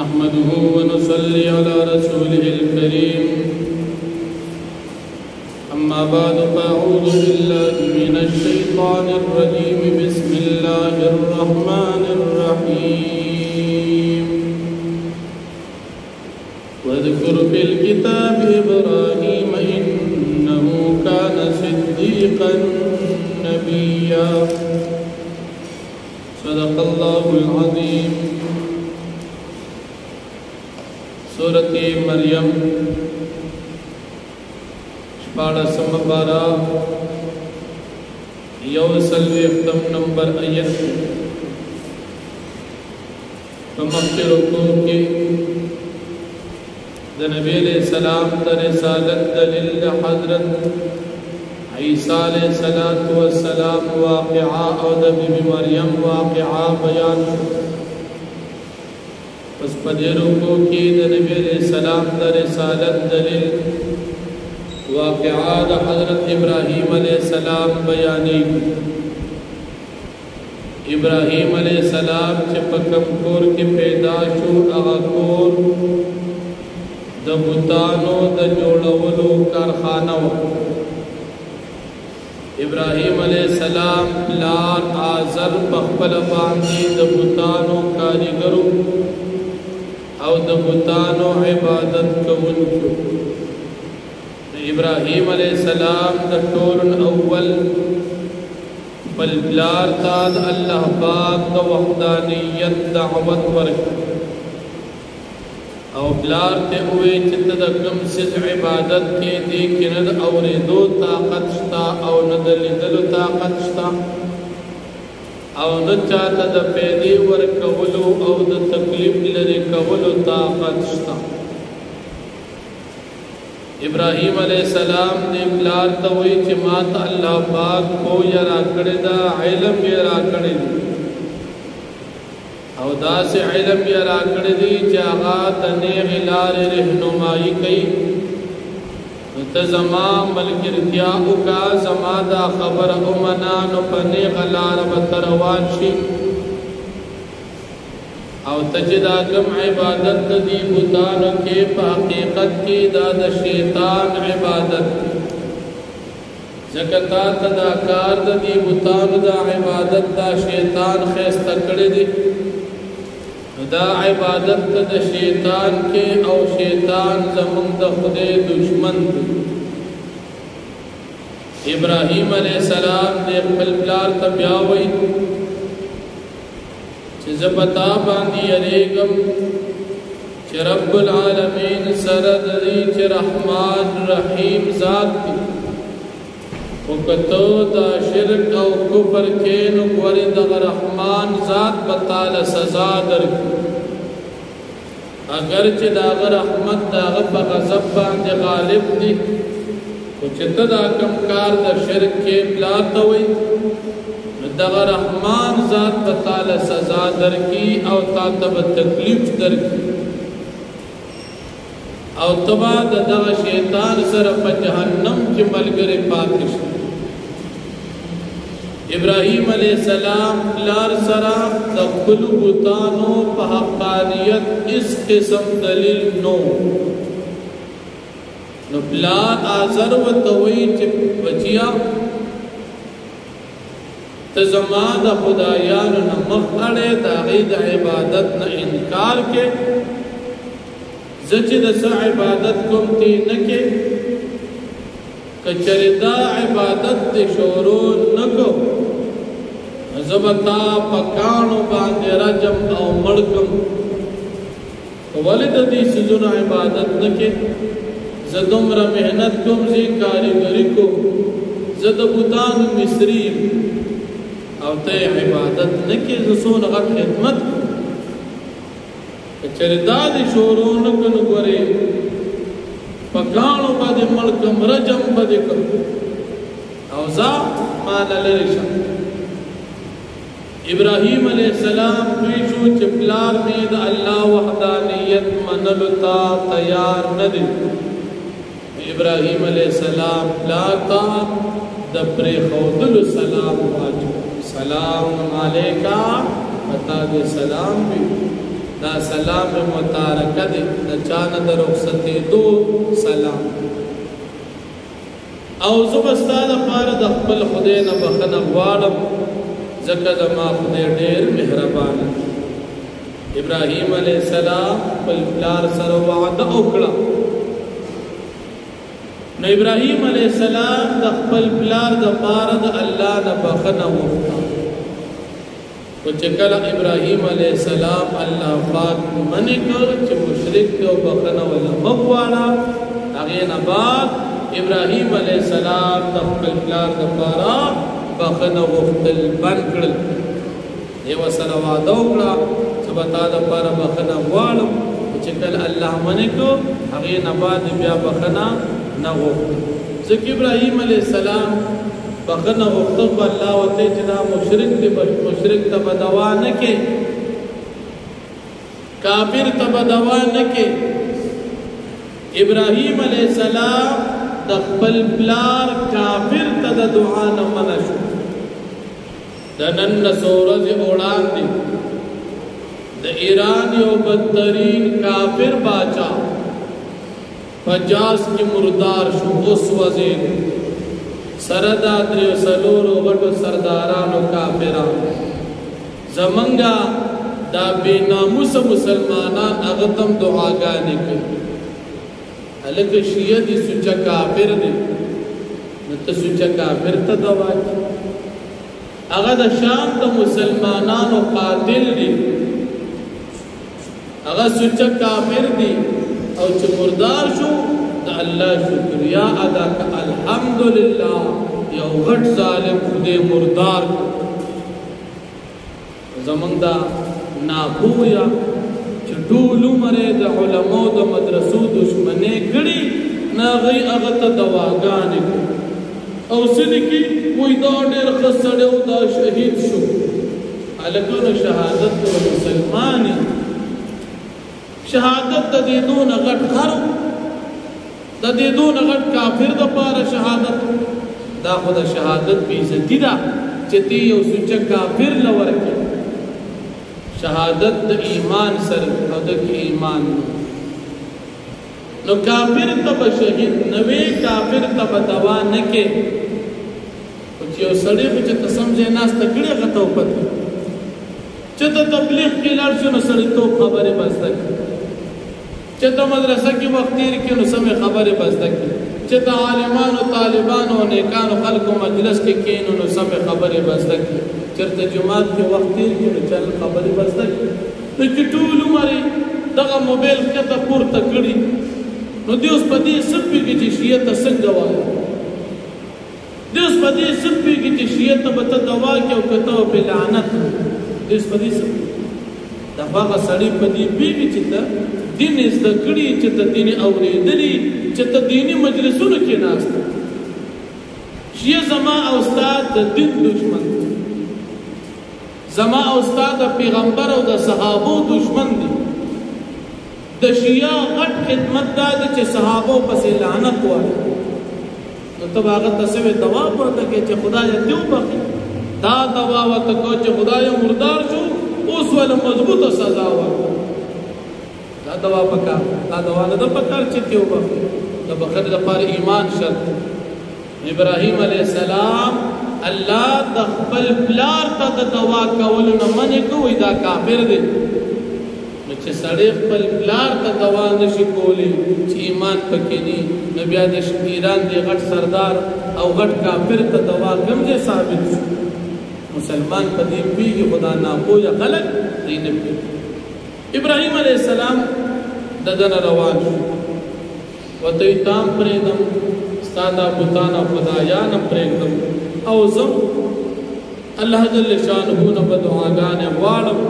نحمده ونصلي على رسوله الكريم أما بعد فأعوذ بالله من الشيطان الرجيم بسم الله الرحمن الرحيم واذكر في الكتاب إبراهيم إنه كان صديقا نبيا صدق الله العظيم سورة مريم شپاڑسم پارا یوسلویختم نمبر آیت فمخی رکوع کی نبی علیہ السلام در رسالت دلیل حضرت عیسیٰ علیہ السلام واقعہ او بی مریم واقعہ بیان پس پدیروں کو کی نبی علیہ السلام در رسالت دلیل واقعہ حضرت ابراہیم علیہ السلام بیانی ابراہیم علیہ السلام چپکم کور کی پیدا شو اغا کور د بوتانو د جوړولو کارخانه و ابراهیم علیہ السلام پلار آزر بخبل باندې د بوتانو کاریګرو او د بوتانو عبادت کوونکو ابراهیم علیہ السلام د ټول اول بل پلار تا د الله پاک د وحدانیت دعوت ورکړه او بلار تے ہوئے چند دا کم سز عبادت کے دیکھ ند اوریدو طاقت شتا او ندلیدلو طاقت شتا او نچاہتا دا پیدی ورکولو او دا تکلیف لرکولو طاقت شتا ابراہیم علیہ السلام نے بلار تا ہوئی چی مات اللہ پاک کو یرا کردہ علم یرا کردہ او دا سے علم یا راکڑ دی چاہا تنیغ لار رہنمائی کئی تزمان ملگرتیاؤ کا زمان دا خبر امنانو پنیغ لار بتروان شی او تجدا کم عبادت دی بوتانو کے پا حقیقت کی دا دا شیطان عبادت زکتا تداکار دی بوتانو دا عبادت دا شیطان خیستا کڑی دی دا عبادت دا شیطان کے او شیطان زمن دا خدے دشمن ابراہیم علیہ السلام دے پلپلار تبیاوئی چھ زبتا باندی علیکم چھ رب العالمین سردی چھ رحمان رحیم ذات دی وکتو دا شرک او کفر کینو گوری دا رحمان ذات بطال سزا در اگرچہ دا رحمت دا غب غضب باند غالب دی وچت دا کم کار دا شرک کے بلاتوئی دا رحمان ذات بطال سزا در کی او تاتب تکلیف در کی او تبا دا شیطان سر پا جہنم کی ملگر پاکش ابراہیم علیہ السلام لار سرا دخل بوتانو پا حقانیت اس قسم دلیل نو پلار آزر و توئی چپ بچیا تزمان دا خدایان نمخ اڑے دا غید عبادت نا انکار کے زچ دسا عبادت کم تی نکے کچر دا عبادت تی شورو نکو زبتا پکانو باندے رجم او مڑکم ولد دی سزن عبادت نکے زدم را محنت کم زی کاریگری کو زد بوتان مصری او تے عبادت نکے زسون غد خدمت کچر دا دی شورو نکن گورے پکانو با دی ملکم رجم با دی کم اوزا مانا لرشا ابراہیم علیہ السلام پیشو چپلار میں دا اللہ وحدانیت منلتا تیار ندی ابراہیم علیہ السلام پلاتا دبر خودل سلام واجب سلام علیکہ بتا دے سلام بھی دا سلام متارکه دی دا چانه دا رخصتی دو سلام او زبستا دا پارا دا خپل خدای نا بخنا غوالم زکا دا ما خدای دیر مهربان ابراہیم علیہ السلام پل پلار سر وعدہ اکڑا نو ابراہیم علیہ السلام دا خپل پلار دا پارا دا اللہ نا بخنا وفتا تو چکل ابراہیم علیہ السلام اللہ پاک منی کر چھ مشرک دیو بخنا والا مغوانا اغین بعد ابراہیم علیہ السلام دا خپل پلار دا پارا بخنا وفتل بن کرل دیو سلوات اوکڑا سبتا دا پارا بخنا والم چکل اللہ منی کر اغین بعد بیا بخنا نہ وفت زک ابراہیم علیہ السلام بخنا وفتب اللہ وطے جنا مشرک دی مشرک تب دوا نکے کافر تب دوا نکے ابراہیم علیہ السلام دخبل پلار کافر تد دعا نمنشو دنن سورج اوڑان دی دا ایران یو بدترین کافر باچا 50 کی مردار شو اس وزیر سردا دریو سلورو غٹو سردارانو کافران زمنگا دا بے ناموس مسلمانان اغتم دعاگانی کر حلق شیعہ دی سچا کافر دی نتا سچا کافر تا دعا کی اغا دا شام دا مسلمانانو قاتل دی اغا سچا کافر دی او چه مردار شو دا اللہ شکر یا ادا کا الحمدللہ یا غٹ ظالم خودے مردار زمان دا ناپویا چطول مرے دا علماء دا مدرسو دشمنے گڑی ناغی اغتا دواگانے کو او سنکی کوئی دا دیر خسڑے و دا شہید شو علکون شہادت و مسلمانی شہادت دا دیدون غٹ خرو دا دیدون غٹ کافر دا پارا شہادت دا خدا شہادت بیزتی دا چتی یو سچا کافر لورکی شہادت دا ایمان سر او دا کی ایمان نو کافر تب شہید نوے کافر تب دوا نکے کچھ یو سڑی چتا سمجھے ناس تکڑی غطاو پتی چتا تبلیغ کی لڑشو نو سڑی تو خبر بزدک چتا مدرسہ کی وقتیر کی نو سمیں خبر بزدک چتا عالمان و طالبان و نیکان و خلق و مجلس کے کینو نو سمیں خبر بزدک چرتا جماعت کی وقتیر کی نو چل خبر بزدک نو چطول مری دغا موبیل کتا پور تکڑی نو دیوس پا دی سب کی چی شیعت سنگوایا دیوس پا دی سب کی چی شیعت بتا دوا کیا و کتاو پی لعنت دیوس پا دی سب دفاقا سڑی پا دی بیگی چیتا دین ازدکڑی چیتا دین اوریدلی چیتا دینی مجلسونو کی ناستا شیعہ زما اوستاد دا دین دشمن زما اوستاد دا پیغمبر و دا صحابو دشمن دی دا شیعہ غٹ خدمت دا دی چی صحابو پس لعنت والا نو تب آغت تسوی دوا پاتا کہ چی خدا یا دیو باقی دا دوا واتا کو چی خدا یا مردار شو اس والا مضبوط سزا والا دا دوا پکار دا دوا دا پکار چی دیو باقی دا بخد دا پار ایمان شرط ابراہیم علیہ السلام اللہ دا خپل پلار تا دا دوا کولو نمانی کوئی دا کافر دے چه سڑے خپل پلار تا دوا نشی کولی چه ایمان پکینی نبیا دا ایران دے غٹ سردار او غٹ کافر تا دوا کم جے ثابت شو مسلمان پا دیم پیگی خدا ناپو یا غلق دین پی ابراہیم علیہ السلام ددن روان شو و تیتام پریدم ستادا بطانا خدایانم پریدم اوزم اللہ جل شانہو نبدعاگان اغوالم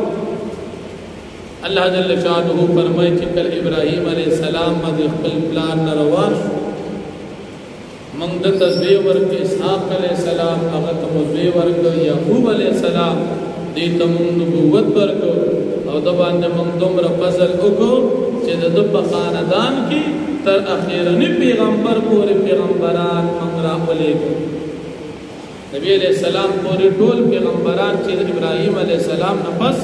اللہ جل شانہو فرمائے چکل ابراہیم علیہ السلام مدی خپل پلان نروان منگ تزوی ورک اسحاق علیہ السلام اغت مزوی ورک یعقوب علیہ السلام دیتا منگ نبوت ورک او دبان منگ دمر فضل اکو چیز دب خاندان کی تر اخیرنی پیغمبر پوری پیغمبران منگ راولے گو نبی علیہ السلام پوری ٹول پیغمبران چیز ابراہیم علیہ السلام نفس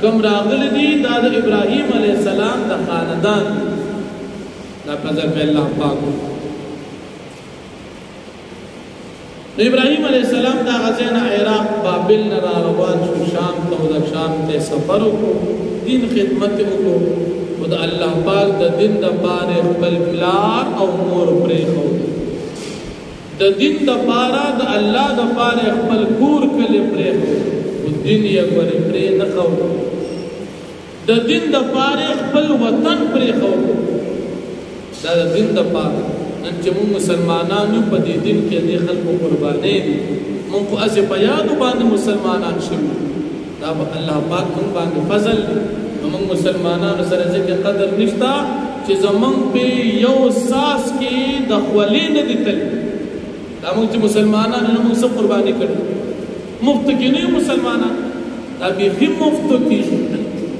کم راغلی دی دا د ابراهیم علیہ السلام د خاندان دا پزر پہ اللہ پاک نو ابراهیم علیہ السلام دا غزین عراق بابل نرا روان شو شام تو دا شام تے سفر کو دین خدمت کو دا اللہ پاک دا دین دا پارے خپل پلار او مور پرے خو دا دین دا پارا دا اللہ دا پارے خپل کور کلی پرے خو دین یک ور پرے نخو دا دین دا پارے خپل وطن پرے خو دا دین دا پارا نن چې موږ مسلمانانو په دې دین کې د خلکو قربانې دي موږ په اسه په یادو باندې مسلمانان شو دا الله پاک موږ باندې فضل موږ مسلمانانو سره ځکه قدر نشتا چې زمونږ په یو ساس کې د خولې نه دي تل دا موږ چې مسلمانانو موږ څه قرباني کړو مفت کې نه مسلمانان دا به هم مفت کې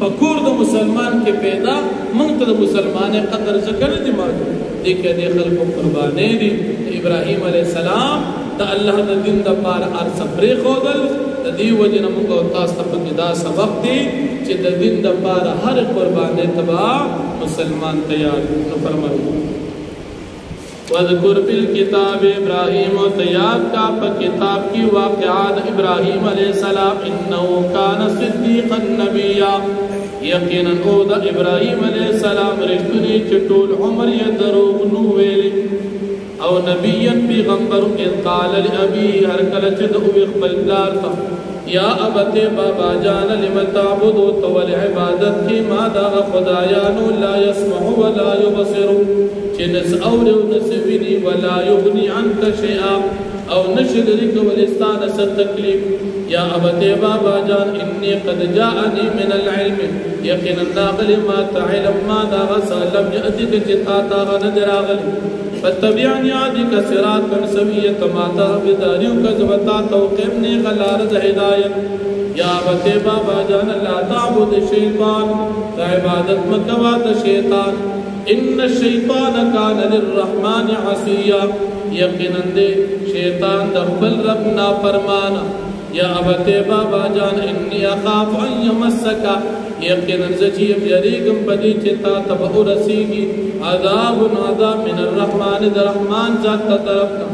پکور د مسلمان کې پیدا موږ ته د مسلمانې قدر ذکر دي مارو دیکھے دے خلق قربانے دی ابراہیم علیہ السلام دا اللہ دا دین دا پار ارس پری خودل دا دی وجہ نمونگا اتاس تپکی دا سبق دی چی دا دین دا پار ہر قربانے تبا مسلمان تیار نفرمائی وذکر بالکتاب ابراہیم و تیار کا پا کتاب کی واقعات ابراہیم علیہ السلام انہو کان صدیقا نبیہ یقینا او دا ابراہیم علیہ السلام رشتنی چطول عمر یا دروغ نوویلی او نبیاً پیغمبر اذ قال لأبی ہر کلچ دعو اقبل دارتا یا ابت بابا جان لمن تعبدو طول عبادت کی مادا خدایانو لا يسمع ولا يبصر چنس اوریو نسوینی ولا یغنی عنک شیئا او نشدرک ولستان ست تکلیف یا ابت بابا جان انی قد جاءنی من العلم یقینا ناغلی ما تعلم ما دا غسا لم یأتک جتا تاغ ندر آغلی فتبعنی عادک صراطا سویت ما تغبداریو کذبتا توقمنی غلارد ہدایت یا ابت بابا جان لا تعبد شیطان تا عبادت مکوات شیطان ان الشیطان کان للرحمن عصیا یقینا دے شیطان دخبل رب نافرمانا یا ابت بابا جان انی اخاف ان یمسکا یقینا زجیم یریگم پدی چتا تبع رسیگی عذاب من الرحمن در رحمان ذات طرفنا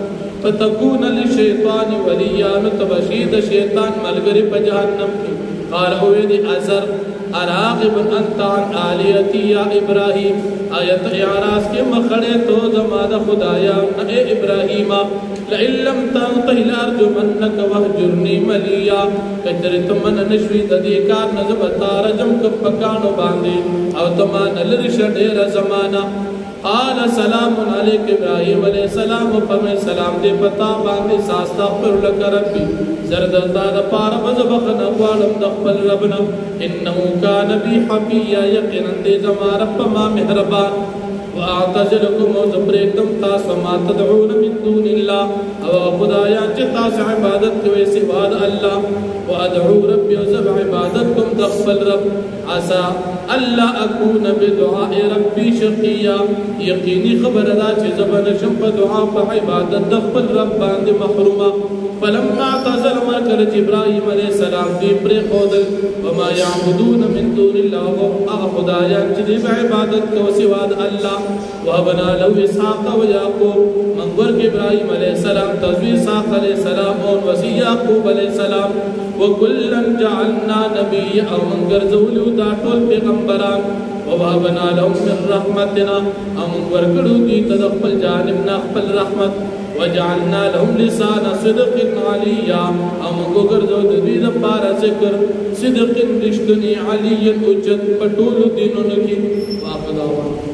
فتکون للشیطان ولیان تبشید شیطان ملگری پا جہنم کی قال اوید ازر اراغب انت عن آلیتی یا ابراہیم آیت اعراض کے مخڑے تو زمان خدایا اے ابراہیم لئن لم تنتهِ لأرجمنك وهجرني مليا کچری تمن نشوی تدیکار نزبتا رجم کپکانو باندے او تمان لرش دیر زمانا قال سلام علیک ابراہیم علیہ السلام فرمائے سلام دے پتا باندے ساستغفر لک ربی زردتا دا پارا بزبخن اقوالم دخبل ربنا انہو کان بی حفیہ یقینا دے زمان رب ما مہربان وَاعْتَزِلُكُمْ وَزَبْرِكُمْ تَاسْ وَمَا تَدْعُونَ مِن دُونِ اللَّهِ او خدایان چه تاس عبادت کوئی سواد اللہ وَأَدْعُو رَبِّ وَزَبْ عبادتكم دخبل رب عسا اللہ اکون بدعاء ربی شقیہ یقینی خبر دا چه زبن شمپ دعا پا عبادت دخبل رب باند محرومہ فلما اعتزل مرکل ابراہیم علیہ السلام دی پر خودل وما یعبدون من دون اللہ خدایان چه عبادت کو سواد اللہ وَهَبْنَا لَهُ إِسْحَاقَ وَيَعْقُوبَ منظر کے ابراہیم علیہ السلام تزویر اسحاق علیہ السلام اور وسی یعقوب علیہ السلام وَكُلًّا جَعَلْنَا نَبِيًّا او منگر زولیو دا ټول پیغمبران وَوَهَبْنَا لَهُم مِّن رَحْمَتِنَا او منگر کڑو دی تدخل جانبنا خپل رحمت وَجَعَلْنَا لَهُمْ لِسَانَ صِدْقٍ عَلِيًّا او منگو گرزو دی دا پارا ذکر صدق رشتنی علی اجت پٹول دینوں کی واقع دعوان